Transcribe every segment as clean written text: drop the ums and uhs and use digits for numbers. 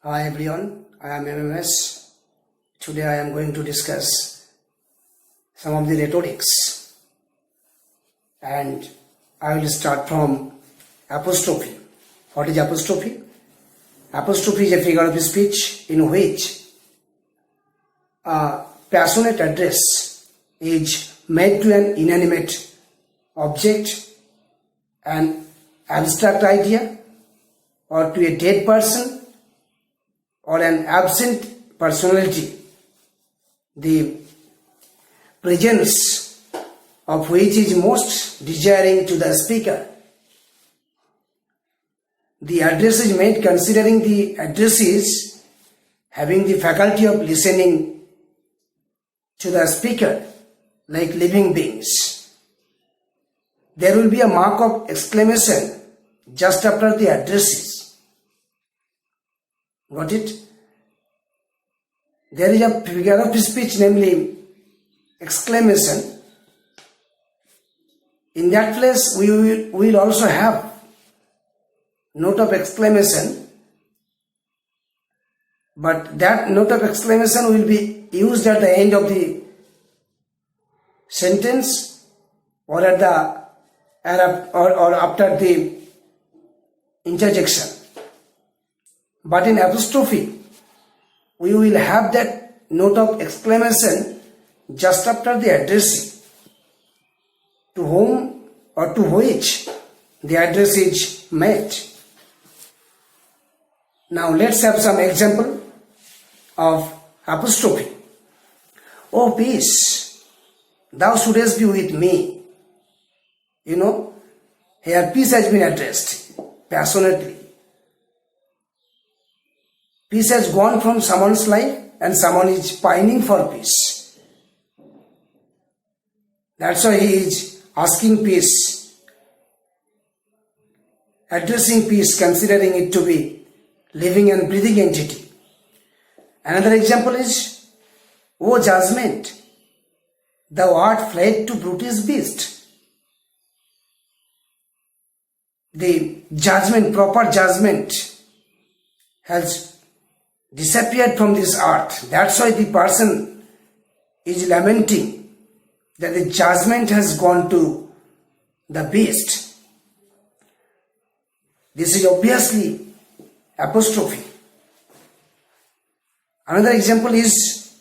Hi everyone, I am MMS. Today I am going to discuss some of the rhetorics, and I will start from apostrophe. What is apostrophe? Apostrophe is a figure of speech in which a passionate address is made to an inanimate object, an abstract idea, or to a dead person, or an absent personality, the presence of which is most desiring to the speaker. The address is made considering the addressees having the faculty of listening to the speaker like living beings. There will be a mark of exclamation just after the addressees. Got it? There is a figure of speech, namely exclamation. In that place, we will also have note of exclamation, but that note of exclamation will be used at the end of the sentence or at the or after the interjection. But in apostrophe, we will have that note of exclamation just after the addressee, to whom or to which the address is made. Now let's have some example of apostrophe. Oh peace, thou shouldest be with me. Here peace has been addressed passionately. Peace has gone from someone's life and someone is pining for peace. That's why he is asking peace, addressing peace, considering it to be living and breathing entity. Another example is, O judgment, thou art fled to brutish beast. The judgment, proper judgment, has disappeared from this earth. That's why the person is lamenting that the judgment has gone to the beast. This is obviously apostrophe. Another example is,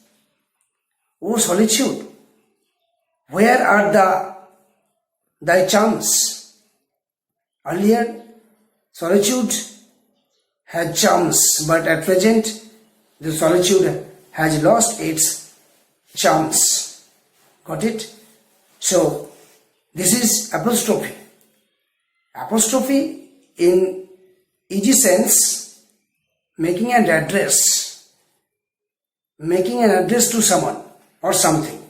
O solitude, where are thy charms? Earlier, solitude had charms, but at present the solitude has lost its charms. Got it? So this is apostrophe. Apostrophe in easy sense, making an address to someone or something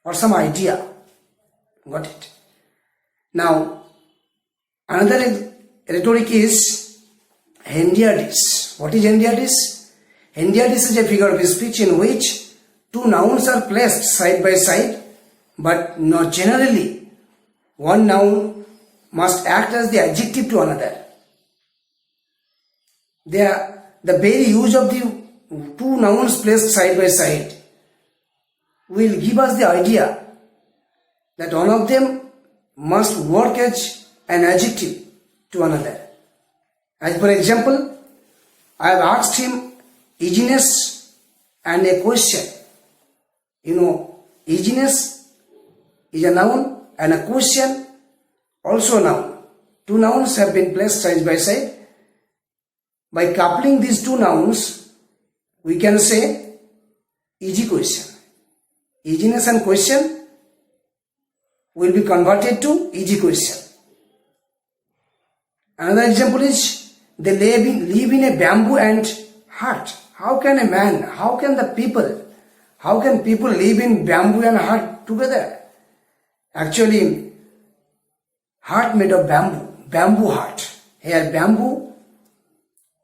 or some idea. Got it? Now another rhetoric is hendiadys. What is hendiadys? Hendiadys is a figure of speech in which two nouns are placed side by side, but not generally. One noun must act as the adjective to another. The very use of the two nouns placed side by side will give us the idea that one of them must work as an adjective to another. As for example, I have asked him easiness and a question. Easiness is a noun and a question also a noun. Two nouns have been placed side by side. By coupling these two nouns, we can say easy question. Easiness and question will be converted to easy question. Another example is, they live in a bamboo and hut. How can people live in bamboo and hut together? Actually, hut made of bamboo hut. Here bamboo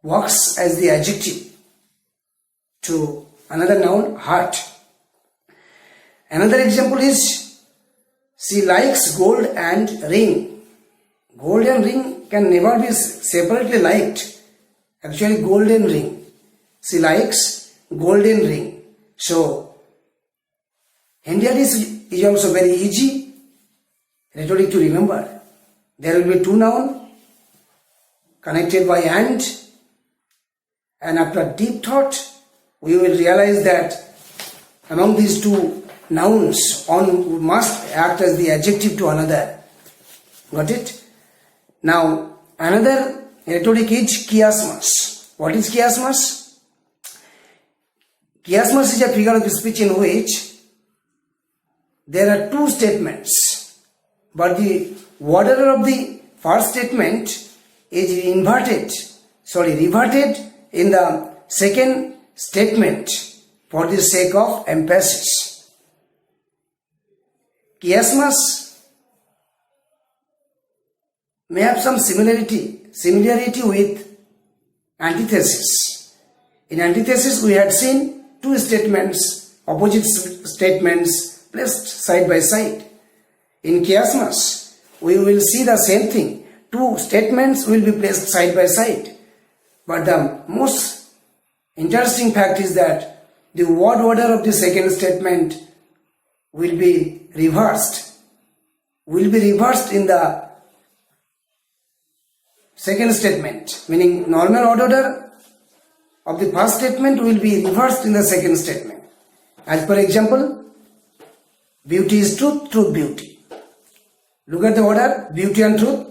works as the adjective to another noun, hut. Another example is, she likes gold and ring. Gold and ring can never be separately liked. Actually, golden ring. she likes golden ring. So, India is also very easy rhetoric to remember. There will be two nouns connected by and after deep thought, we will realize that among these two nouns, one must act as the adjective to another. Got it? Now, another rhetoric is chiasmus. What is chiasmus? Chiasmus is a figure of speech in which there are two statements, but the order of the first statement is reverted in the second statement for the sake of emphasis. Chiasmus may have some similarity with antithesis. In antithesis, we had seen two statements, opposite statements placed side by side. In chiasmus, we will see the same thing. Two statements will be placed side by side. But the most interesting fact is that the word order of the second statement will be reversed. Will be reversed in the second statement, meaning normal order of the first statement will be reversed in the second statement. As per example, beauty is truth, truth beauty. Look at the order, beauty and truth.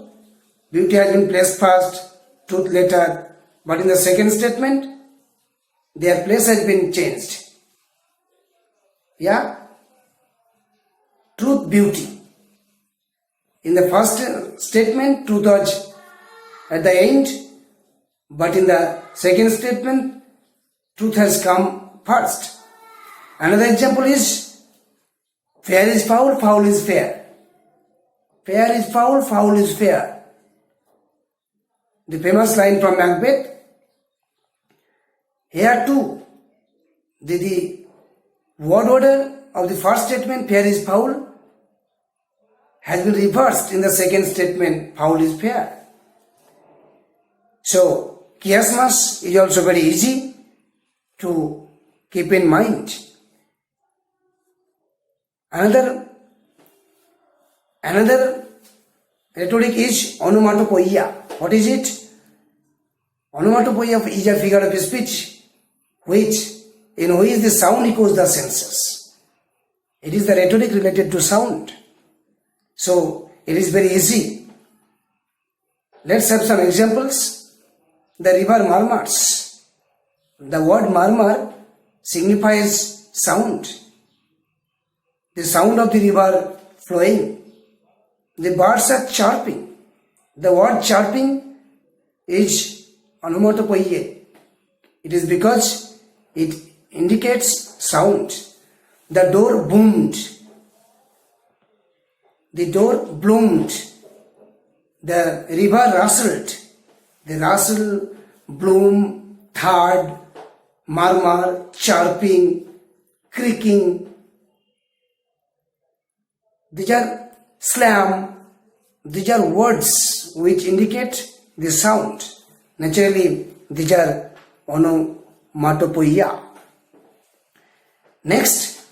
Beauty has been placed first, truth later, but in the second statement, their place has been changed. Yeah? Truth, beauty. In the first statement, truth was at the end, but in the second statement, truth has come first. Another example is, fair is foul, foul is fair. Fair is foul, foul is fair. The famous line from Macbeth. Here too, the word order of the first statement, fair is foul, has been reversed in the second statement, foul is fair. So, chiasmus is also very easy to keep in mind. Another rhetoric is onomatopoeia. What is it? Onomatopoeia is a figure of speech in which the sound echoes the senses. It is the rhetoric related to sound. So, it is very easy. Let's have some examples. The river murmurs. The word murmur signifies sound. The sound of the river flowing. The birds are chirping. The word chirping is onomatopoeia. It is because it indicates sound. The door boomed. The door bloomed. The river rustled. The rustle, bloom, thud, murmur, chirping, creaking. These are slam. These are words which indicate the sound. Naturally, these are onomatopoeia. Next,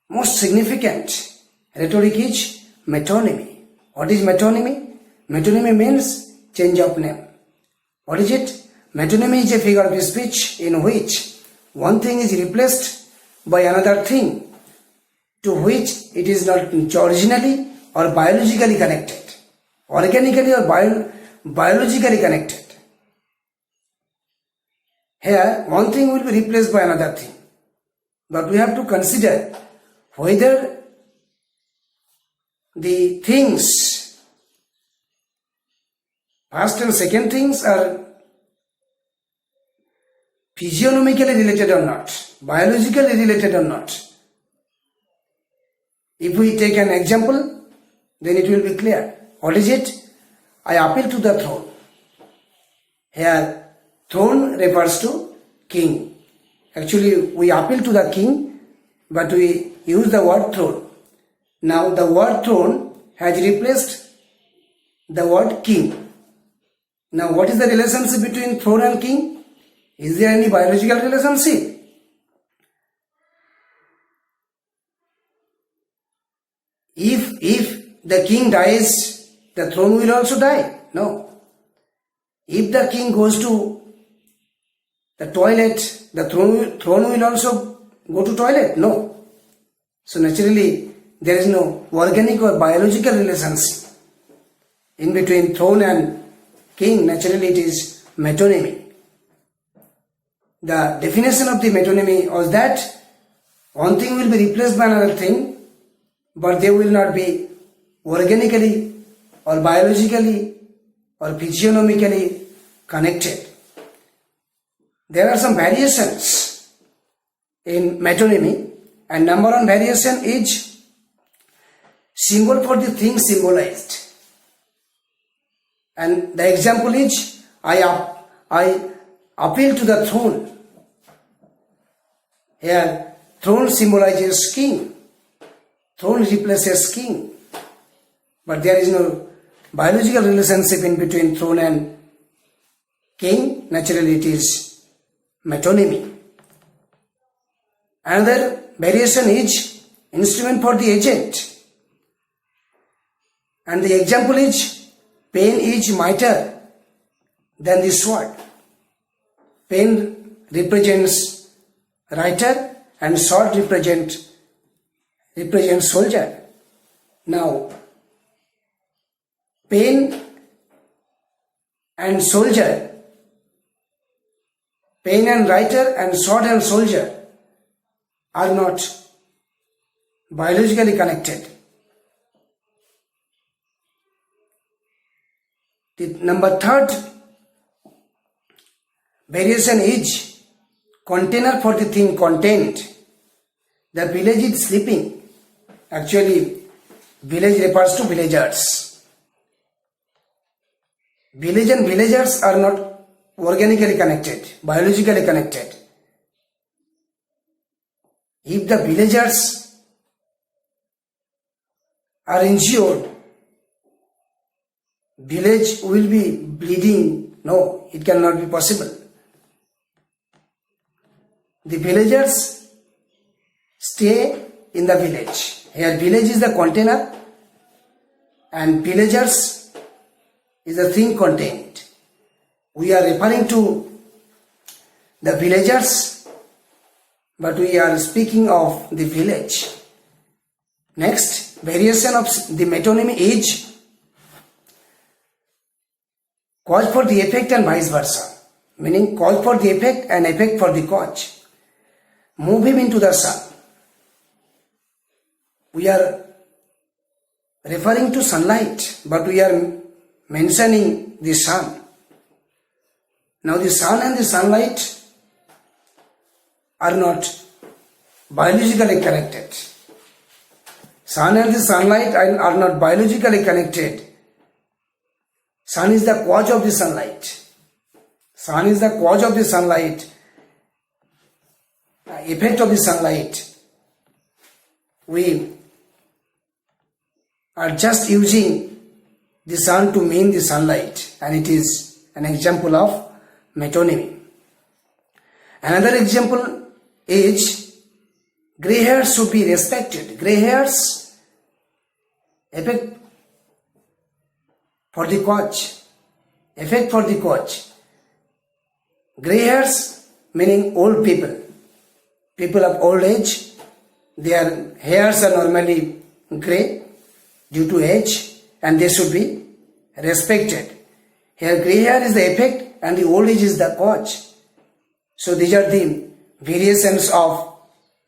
most significant rhetoric is metonymy. What is metonymy? Metonymy means change of name. What is it? Metonymy is a figure of speech in which one thing is replaced by another thing to which it is not originally or biologically connected, organically or biologically connected. Here, one thing will be replaced by another thing. But we have to consider whether the things, first and second things, are physiognomically related or not, biologically related or not. If we take an example, then it will be clear. What is it? I appeal to the throne. Here, throne refers to king. Actually, we appeal to the king, but we use the word throne. Now, the word throne has replaced the word king. Now, what is the relationship between throne and king? Is there any biological relationship? If the king dies, the throne will also die. No. If the king goes to the toilet, the throne will also go to toilet. No. So naturally, there is no organic or biological relationship in between throne and king. Naturally, it is metonymy. The definition of the metonymy was that one thing will be replaced by another thing, but they will not be organically or biologically or physiognomically connected. There are some variations in metonymy, and number one variation is symbol for the thing symbolized. And the example is, I appeal to the throne. Here, throne symbolizes king. Throne replaces king. But there is no biological relationship in between throne and king. Naturally, it is metonymy. Another variation is instrument for the agent. And the example is, pen is mightier than the sword. Pen represents writer and sword represents soldier. Now, pen and soldier, pen and writer and sword and soldier are not biologically connected. The number third variation is container for the thing contained. The village is sleeping. Actually, village refers to villagers. Village and villagers are not organically connected, biologically connected. If the villagers are injured, village will be bleeding. No, it cannot be possible. The villagers stay in the village. Here village is the container and villagers is the thing contained. We are referring to the villagers, but we are speaking of the village. Next, variation of the metonymy is cause for the effect and vice versa. Meaning cause for the effect and effect for the cause. Move him into the sun. We are referring to sunlight, but we are mentioning the sun. Now the sun and the sunlight are not biologically connected. Sun and the sunlight are not biologically connected. Sun is the cause of the sunlight. Sun is the cause of the sunlight. Effect of the sunlight. We are just using the sun to mean the sunlight, and it is an example of metonymy. Another example is grey hairs should be respected. Grey hairs effect for the cause. Effect for the cause. Grey hairs meaning old people. People of old age, their hairs are normally grey due to age and they should be respected. Here grey hair is the effect and the old age is the cause. So these are the variations of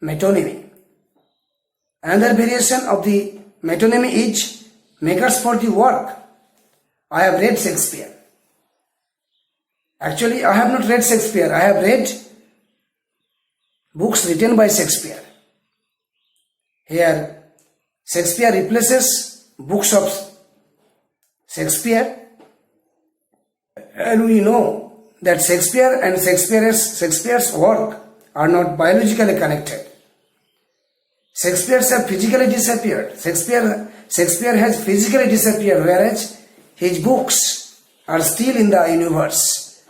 metonymy. Another variation of the metonymy is makers for the work. I have read Shakespeare. Actually, I have not read Shakespeare. I have read books written by Shakespeare. Here, Shakespeare replaces books of Shakespeare, and we know that Shakespeare and Shakespeare's work are not biologically connected. Shakespeare have physically disappeared. Shakespeare has physically disappeared, whereas his books are still in the universe.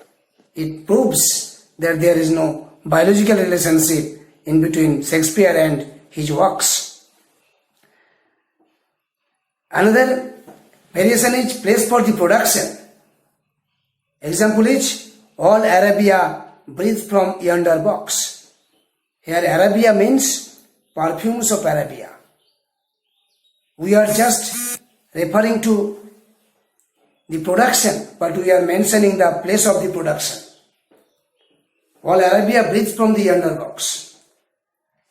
It proves that there is no biological relationship in between Shakespeare and his works. Another variation is place for the production. Example is, all Arabia breathes from yonder box. Here Arabia means perfumes of Arabia. We are just referring to the production, but we are mentioning the place of the production. All Arabia breathes from the yonder box.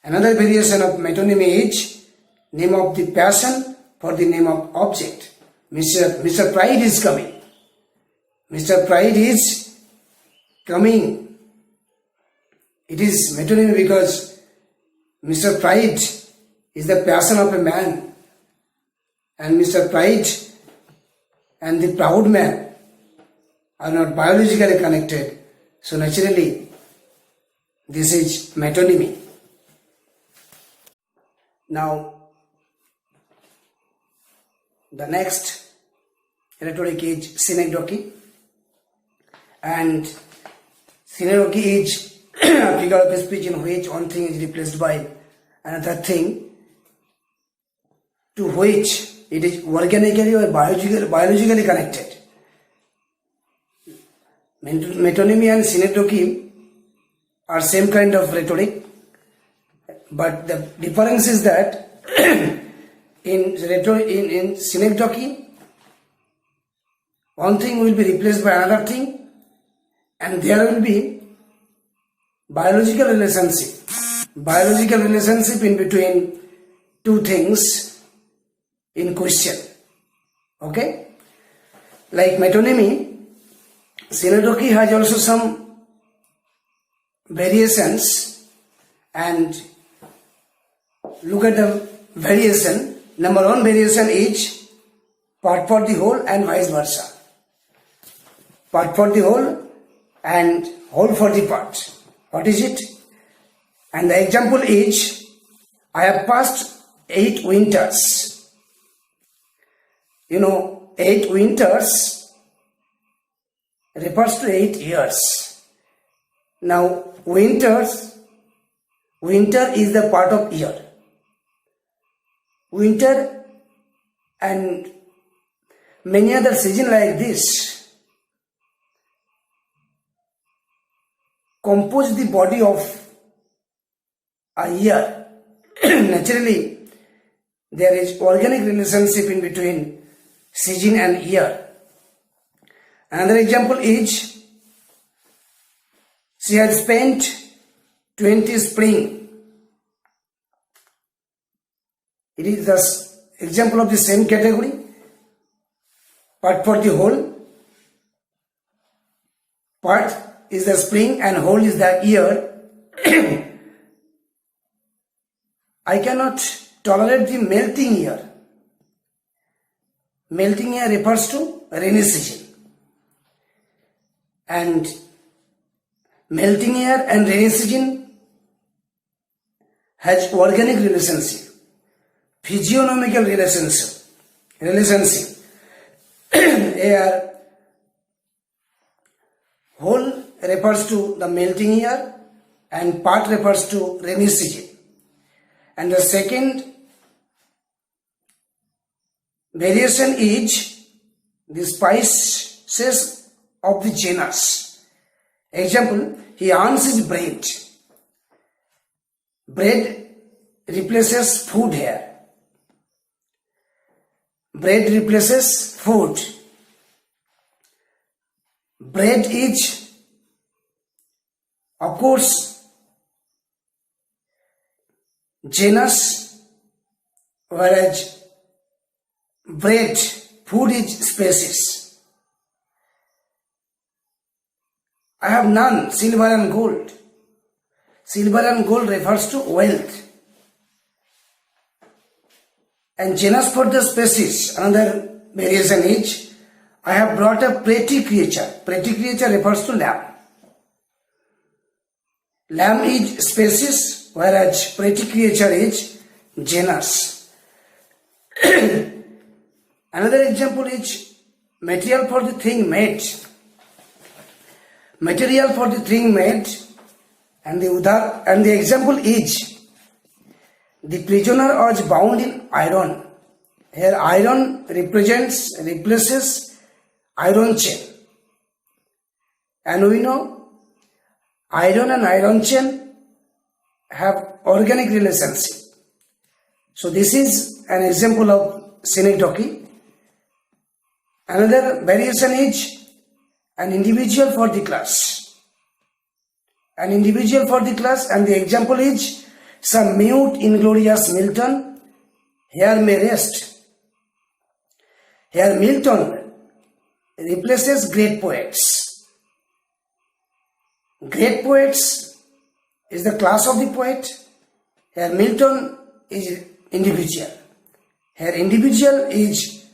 Another variation of metonymy is name of the person for the name of object. Mr. Pride is coming. Mr. Pride is coming. It is metonymy because Mr. Pride is the person of a man, and Mr. Pride and the proud man are not biologically connected. So naturally, this is metonymy. Now, the next rhetoric is synecdoche, and synecdoche is a figure of speech in which one thing is replaced by another thing, to which it is organically or biologically connected. Metonymy and synecdoche are same kind of rhetoric, but the difference is that in synecdoche, one thing will be replaced by another thing, and there will be biological relationship in between two things in question. Okay? Like metonymy, synecdoche has also some variations, and look at the variation. Number one variation is part for the whole and vice versa. Part for the whole and whole for the part. What is it? And the example is, I have passed 8 winters. 8 winters refers to 8 years. Now, winter is the part of year. Winter and many other seasons like this compose the body of a year. Naturally, there is organic relationship in between season and year. Another example is, she has spent 20 spring. It is the example of the same category. Part for the whole. Part is the spring and whole is the year. I cannot tolerate the melting year. Melting year refers to rainy season. And melting year and rainy season has organic relationship, physiognomical relationship. Here, whole refers to the melting year and part refers to rainy season. And the second variation is the spices of the genus. Example, he earns his bread. Bread replaces food here. Bread replaces food. Bread is, of course, genus, whereas bread, food is species. I have none, silver and gold. Silver and gold refers to wealth. And genus for the species, another variation is, I have brought a pretty creature. Pretty creature refers to lamb. Lamb is species, whereas pretty creature is genus. Another example is material for the thing made. Material for the thing made And the example is, the prisoner was bound in iron. Here iron replaces iron chain. And we know iron and iron chain have organic relationship. So this is an example of synecdoche. Another variation is an individual for the class. An individual for the class, and the example is, some mute inglorious Milton here may rest. Here Milton replaces great poets. Great poets is the class of the poet. Here Milton is individual. Here individual is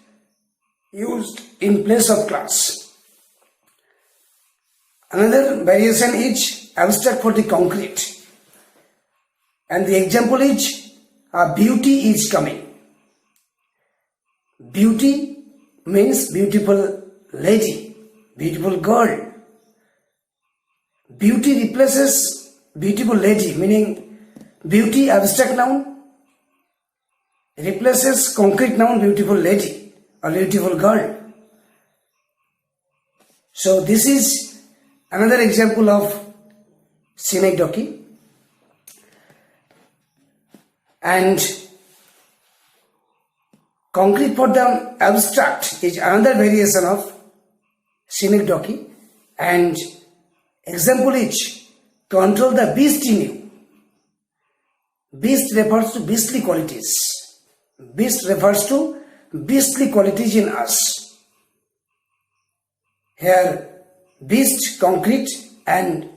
used in place of class. Another variation is abstract for the concrete. And the example is, beauty is coming. Beauty means beautiful lady, beautiful girl. Beauty replaces beautiful lady, meaning beauty abstract noun replaces concrete noun beautiful lady or beautiful girl. So this is another example of synecdoche. And concrete for the abstract is another variation of synecdoche. And example is, control the beast in you. Beast refers to beastly qualities. Beast refers to beastly qualities in us. Here beast concrete, and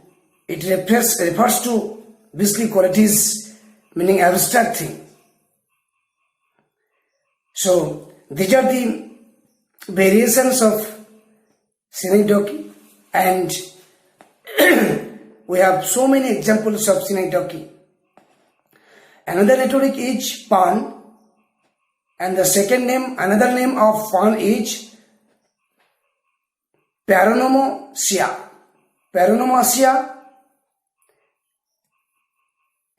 it refers to beastly qualities, meaning abstract thing. So these are the variations of synecdoche, and we have so many examples of synecdoche. Another rhetoric is Pan, and the another name of Pan is Paronomasia. Paronomasia,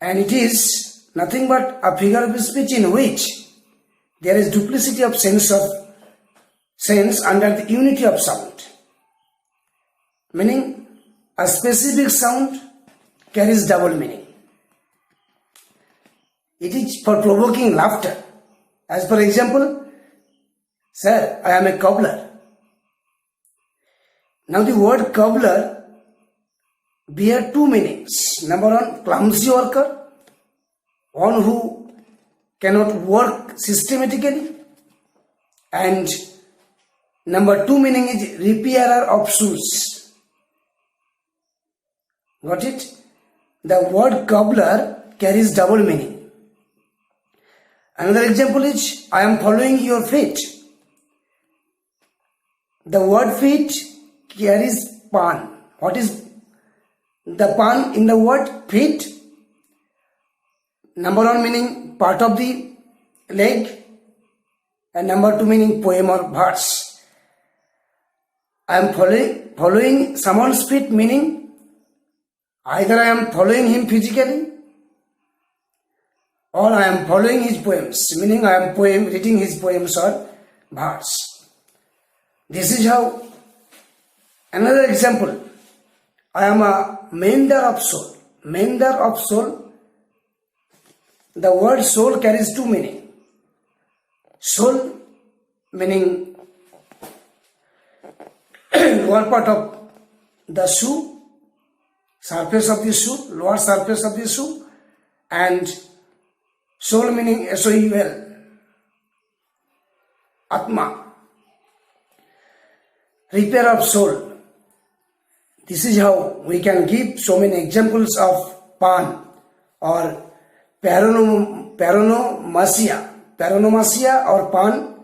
and it is nothing but a figure of speech in which there is duplicity of sense under the unity of sound. Meaning, a specific sound carries double meaning. It is for provoking laughter. As for example, sir, I am a cobbler. Now the word cobbler bear two meanings. Number one, clumsy worker, one who cannot work systematically. And number two meaning is repairer of shoes. Got it? The word cobbler carries double meaning. Another example is, I am following your feet. The word feet carries pan. What is the pan in the word feet? Number one meaning part of the leg, and number two meaning poem or verse. I am following someone's feet, meaning either I am following him physically or I am following his poems, meaning I am reading his poems or verse. This is how. Another example, I am a mender of soul. Mender of soul, the word soul carries two meanings. Soul meaning lower part of the shoe, surface of the shoe, lower surface of the shoe, and soul meaning S-O-U-L, Atma, repair of soul. This is how we can give so many examples of Pan or Paronomasia. Paronomasia or Pan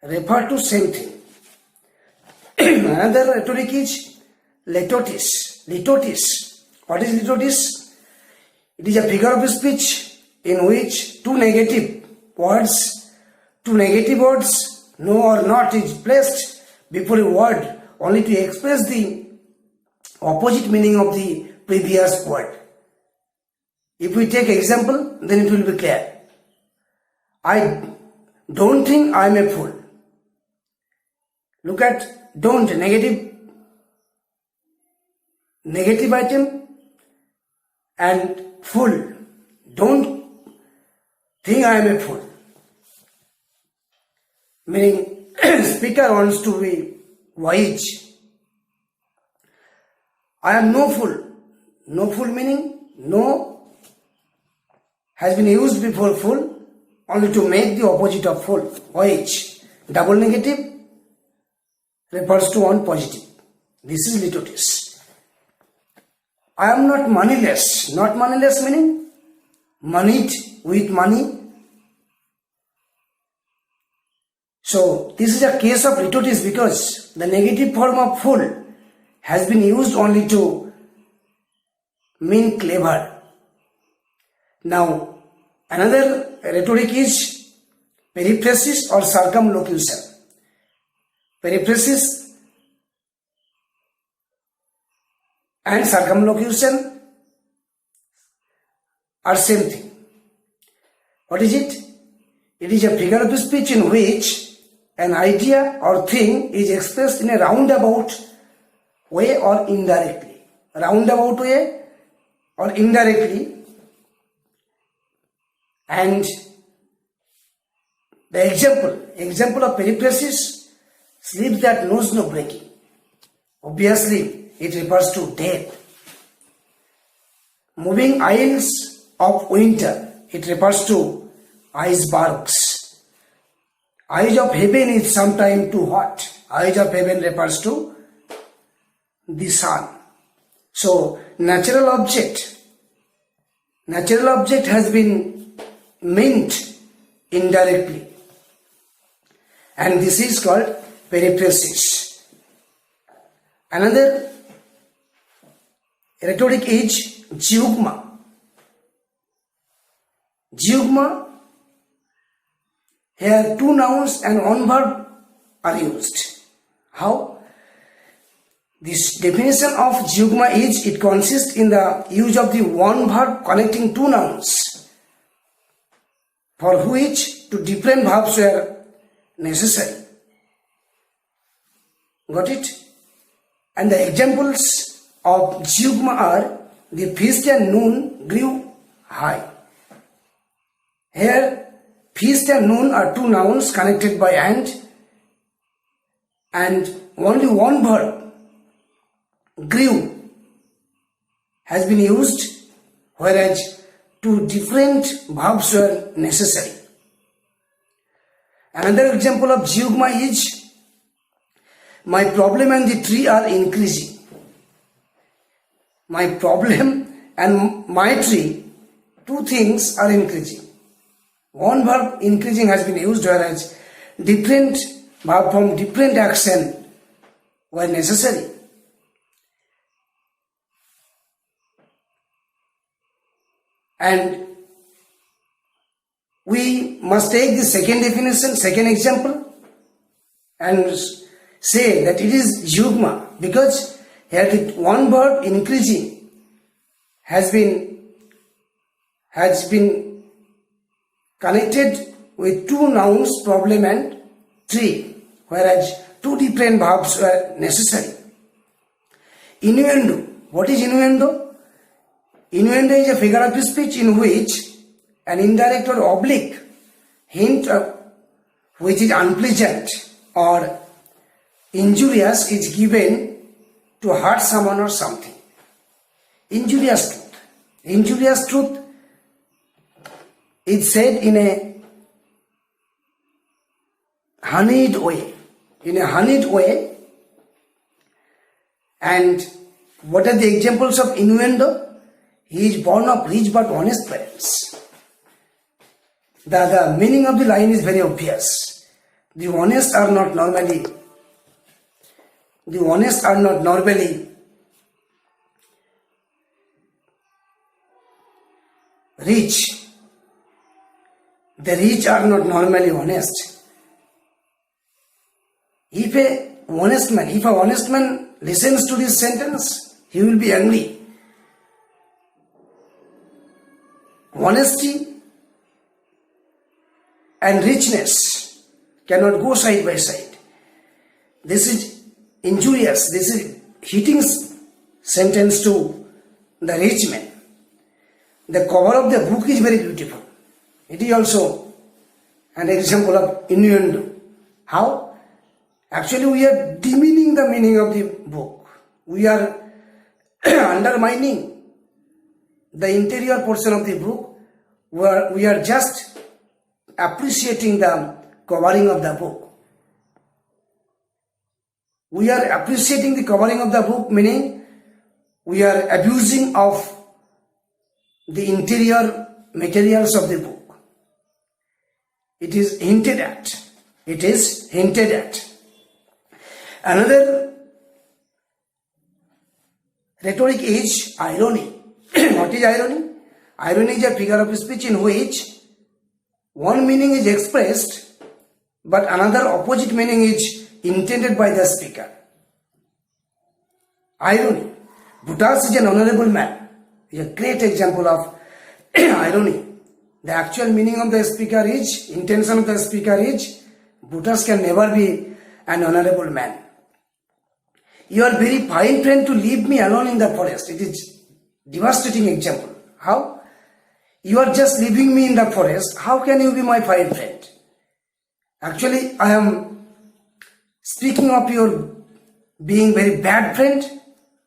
refer to same thing. Another rhetoric is litotis. Litotis. What is litotis? It is a figure of speech in which two negative words, no or not, is placed before a word only to express the opposite meaning of the previous word. If we take example, then it will be clear. I don't think I am a fool. Look at don't, negative item, and fool. Don't think I am a fool. Meaning speaker wants to be wise. I am no fool. No fool meaning no has been used before fool only to make the opposite of fool. Wise. Double negative refers to one positive. This is litotes. I am not moneyless. Not moneyless meaning moneyed with money. So this is a case of litotes because the negative form of fool has been used only to mean clever. Now another rhetoric is periphrasis or circumlocution. Periphrasis and circumlocution are same thing. What is it? It is a figure of speech in which an idea or thing is expressed in a roundabout way or indirectly. Roundabout way or indirectly. And the example of periphrasis, sleep that knows no breaking. Obviously, it refers to death. Moving isles of winter, it refers to icebergs. Eyes of heaven is sometime too hot. Eyes of heaven refers to the sun. So, natural object has been meant indirectly. And this is called periphrasis. Another rhetoric is zeugma. Zeugma, here two nouns and one verb are used. How? This definition of zeugma is it consists in the use of the one verb connecting two nouns for which two different verbs were necessary. Got it? And the examples of zeugma are the feast and noon grew high. Here feast and noon are two nouns connected by and only one verb, grew, has been used, whereas two different verbs were necessary. Another example of zeugma is my problem and the tree are increasing. My problem and my tree, two things are increasing. One verb increasing has been used, whereas different verb from different action were necessary. And we must take the second definition, second example, and say that it is zeugma because here the one verb increasing has been connected with two nouns, problem and tree, whereas two different verbs were necessary. Innuendo. What is innuendo? Innuendo is a figure of speech in which an indirect or oblique hint which is unpleasant or injurious is given to hurt someone or something. Injurious truth. Injurious truth is said in a honeyed way. In a honeyed way. And what are the examples of innuendo? He is born of rich but honest parents. The meaning of the line is very obvious. The honest are not normally rich. The rich are not normally honest. If a honest man listens to this sentence, he will be angry. Honesty and richness cannot go side by side. This is injurious. This is hitting sentence to the rich man. The cover of the book is very beautiful. It is also an example of innuendo. How? Actually, we are demeaning the meaning of the book. We are undermining the interior portion of the book, where we are just appreciating the covering of the book. We are appreciating the covering of the book, meaning we are abusing of the interior materials of the book. It is hinted at. It is hinted at. Another rhetoric is irony. What is irony? Irony is a figure of speech in which one meaning is expressed, but another opposite meaning is intended by the speaker. Irony. Brutus is an honorable man. Is a great example of irony. The actual meaning of the speaker is, intention of the speaker is, Brutus can never be an honorable man. You are very fine friend to leave me alone in the forest. It is devastating example. How? You are just leaving me in the forest. How can you be my fine friend? Actually, I am speaking of your being very bad friend,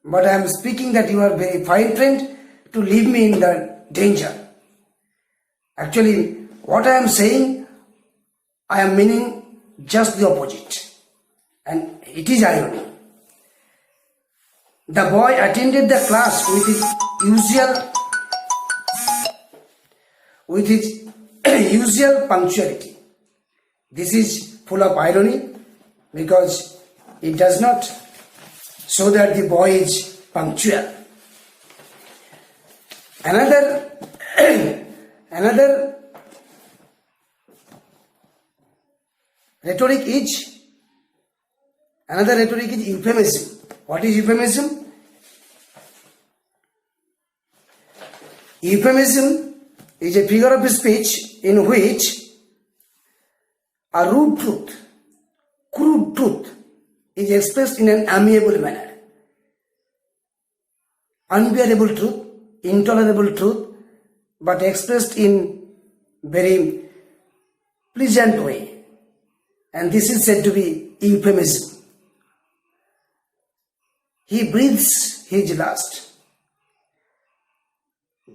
but I am speaking that you are very fine friend to leave me in the danger. Actually, what I am saying, I am meaning just the opposite. And it is irony. The boy attended the class with his usual punctuality. This is full of irony because it does not show that the boy is punctual. Another rhetoric is euphemism. What is euphemism? Euphemism is a figure of speech in which a rude truth, crude truth is expressed in an amiable manner. Unbearable truth, intolerable truth, but expressed in very pleasant way. And this is said to be euphemism. He breathes his last.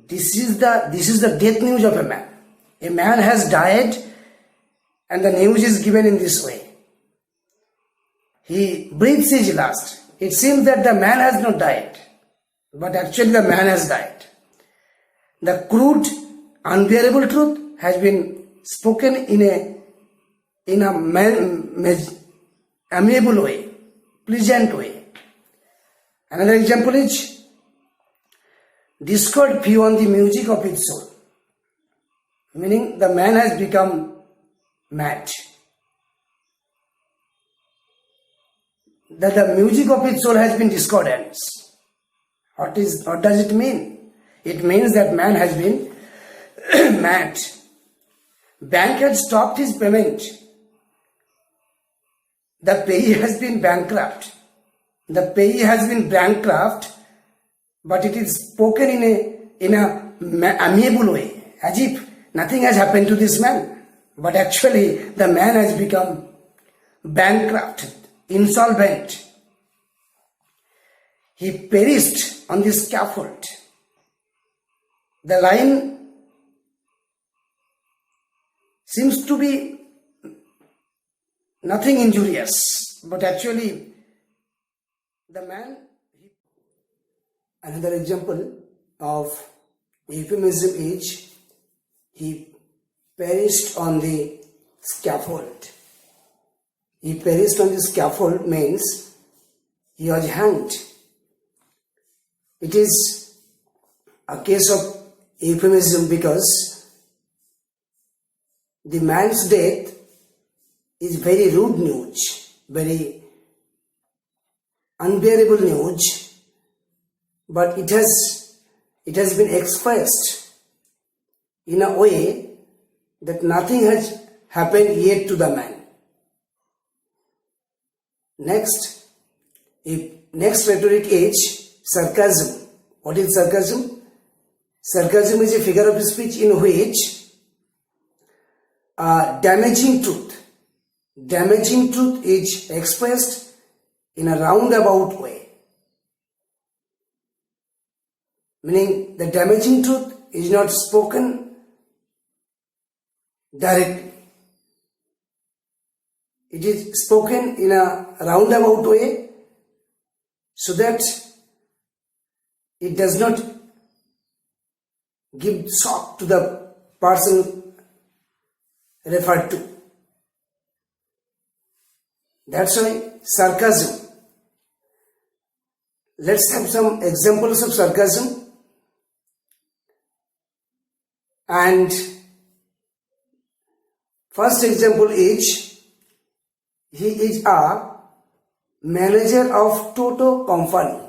This is the death news of a man. A man has died and the news is given in this way. He breathes his last. It seems that the man has not died, but actually the man has died. The crude, unbearable truth has been spoken in a amiable way, pleasant way. Another example is discord view on the music of his soul, meaning the man has become mad. That the music of his soul has been discordance. What does it mean? It means that man has been mad. Bank had stopped his payment. The payee has been bankrupt. The payee has been bankrupt, but it is spoken in a amiable way, as if nothing has happened to this man. But actually, the man has become bankrupt, insolvent. He perished on the scaffold. The line seems to be nothing injurious, but actually the man. Another example of euphemism is he perished on the scaffold. He perished on the scaffold means he was hanged. It is a case of euphemism because the man's death is very rude news, very unbearable news, but it has been expressed in a way that nothing has happened yet to the man. Next rhetoric is sarcasm. What is sarcasm? Sarcasm is a figure of speech in which damaging truth is expressed in a roundabout way. Meaning the damaging truth is not spoken directly. It is spoken in a roundabout way so that it does not give shock to the person referred to. That's why sarcasm. Let's have some examples of sarcasm. And first example is, he is a manager of Toto company.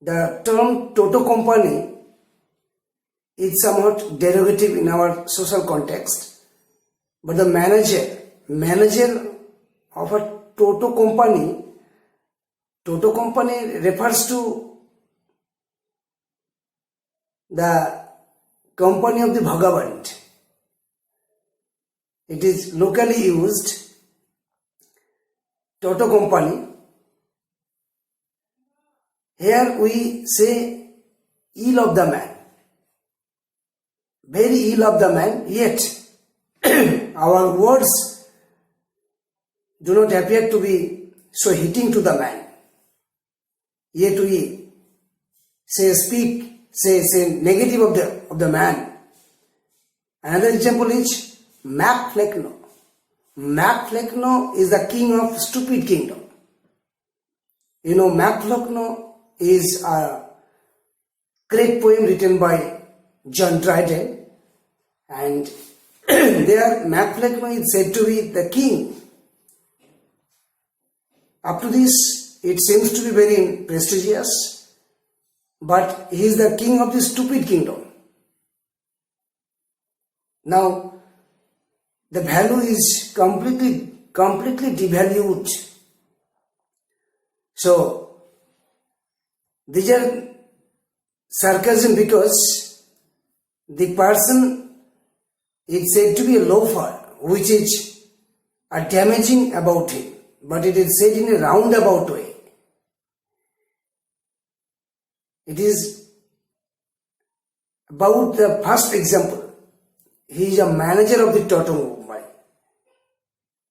The term Toto company is somewhat derogative in our social context, but the manager of a Toto company refers to the company of the Bhagavant. It is locally used, Toto company. Here we say ill of the man, very ill of the man, yet our words do not appear to be so hitting to the man. Yet we say negative of the man. Another example is Mac Flecknoe. Mac Flecknoe is the king of stupid kingdom. You know, Mac Flecknoe is a great poem written by John Dryden, and there Mac Flecknoe is said to be the king. Up to this, it seems to be very prestigious, but he is the king of the stupid kingdom. Now, the value is completely devalued. So, these are sarcasm because the person is said to be a loafer, which is a damaging about him, but it is said in a roundabout way. It is about the first example. He is a manager of the Toto company.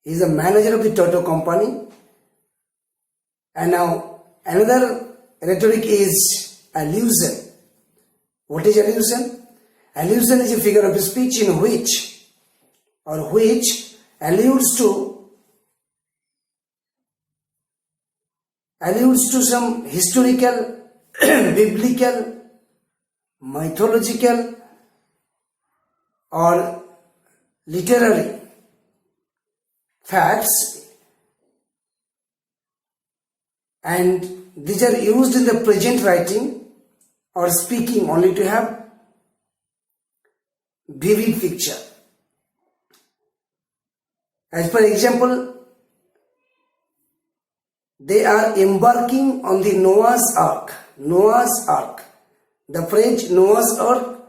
He is a manager of the Toto company. And now another rhetoric is allusion. What is allusion? Allusion is a figure of speech in which alludes to some historical, biblical, mythological or literary facts, and these are used in the present writing or speaking only to have vivid picture. As per example, they are embarking on the Noah's Ark. Noah's Ark. The phrase Noah's Ark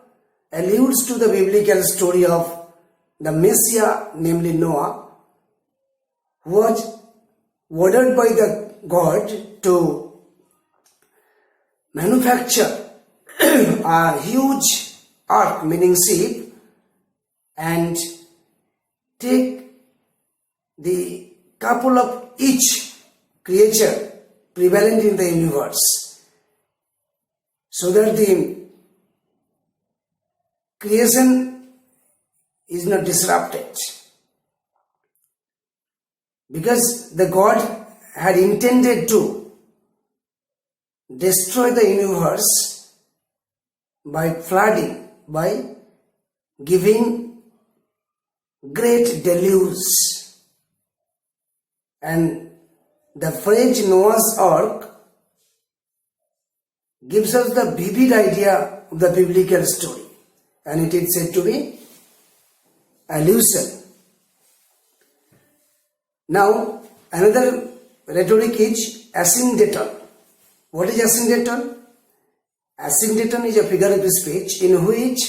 alludes to the biblical story of the Messiah, namely Noah, who was ordered by the God to manufacture a huge ark, meaning ship, and take the couple of each creature prevalent in the universe, so that the creation is not disrupted. Because the God had intended to destroy the universe by flooding, by giving great deluge. And the phrase Noah's Ark gives us the vivid idea of the biblical story, and it is said to be allusion. Now, another rhetoric is asyndeton. What is asyndeton? Asyndeton is a figure of speech in which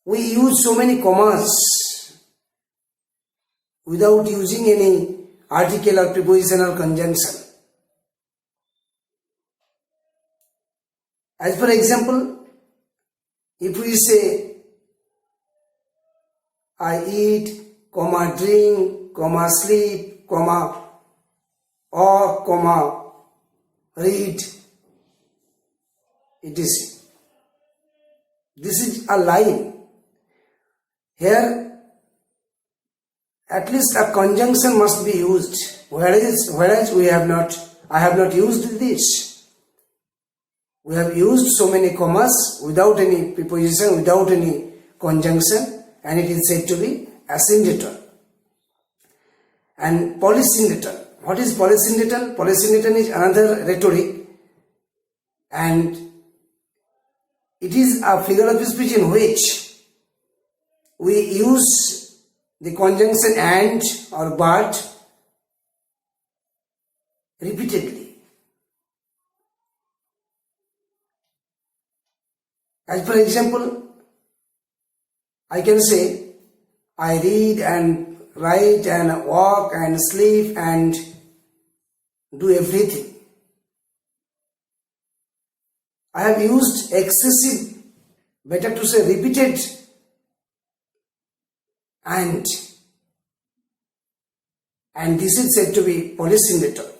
we use so many commas without using any article or preposition or conjunction. As for example, if we say I eat, comma, drink, comma, sleep, comma, or, comma, read, this is a line. Here, at least a conjunction must be used, whereas I have not used this. We have used so many commas without any preposition, without any conjunction, and it is said to be asyndeton. And polysyndeton. What is polysyndeton? Polysyndeton is another rhetoric, and it is a figure of speech in which we use the conjunction and or but repeatedly. As for example, I can say I read and write and walk and sleep and do everything. I have used excessive, better to say repeated, and this is said to be polysyndeton.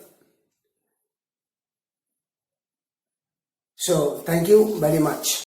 So, thank you very much.